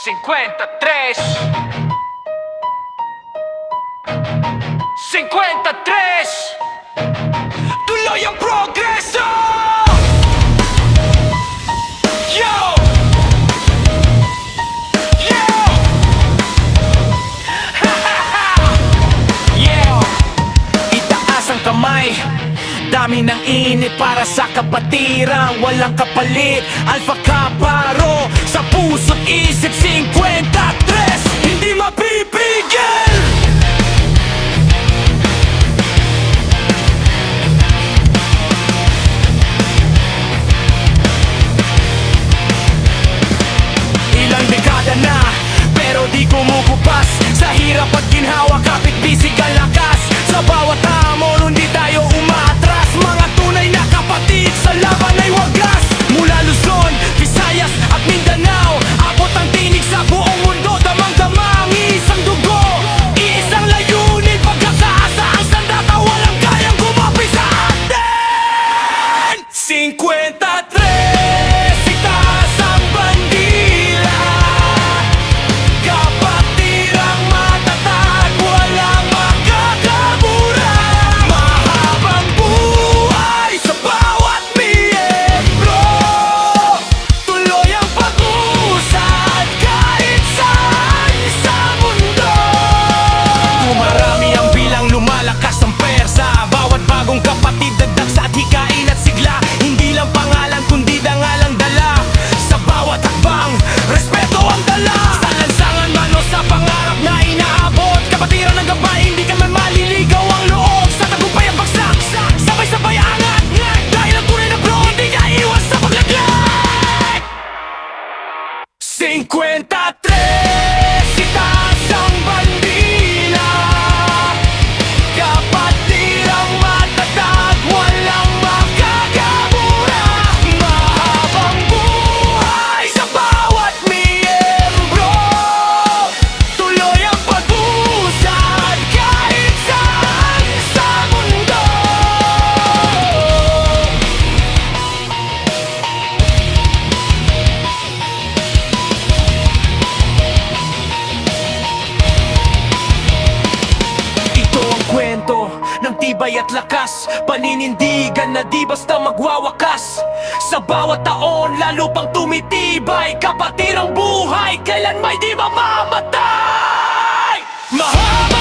53 53 tuloy ang progreso. Yo! Yo! Yeah! Itaas ang kamay, dami ng init para sa kabatirang walang kapalit. Alpha Kaparo, sa puso't isip 53, hindi mapipigil. Ilang dekada na, pero di kumukupas. Sa hirap at ginhawa, kapit bisig ang lakas. Sa bawat hamon, hindi tayo umatras. Mga tunay na kapatid, sa laban ay wagas. Mula Luzon, Visayas at Mindanao, abot ang tinig sa buong mundo. Damang-damang isang dugo, iisang layunin, pagkakaasa ang sandata, walang kayang gumapi sa atin. 53, itaas ang bandila. Kapatirang matatag, walang makakamura. Mahabang buhay sa bawat miyembro. Tuloy ang pag-usad kahit saan sa mundo. Dumarami ang bilang, lumalakas ang persa. Bawat bagong kapatid, dagdag sa hikain at sigla. Hindi lang pangalan, kundi dangalang dala. Sa bawat hakbang, respeto ang dala. Sa lansangan man o sa pangarap na inaabot, kapatiran ng gabay, hindi ka man maliligaw ang loob. Sa tagumpay ang bagsak, sabay-sabay angat. Dahil ang tunay na bro, hindi niya iwas sa paglaglag. 53, itaas ang bandila. Kapatirang matatag, walang makakamura. Mahabang buhay sa bawat miyembro. Tuloy ang pag-usad kahit saan sa mundo. Ito ang kwento ng tibay at lakas, paninindigan na di basta magwawakas. Sa bawat taon, lalo pang tumitibay. Kapatirang buhay, kailan may di mamamatay. Mahaba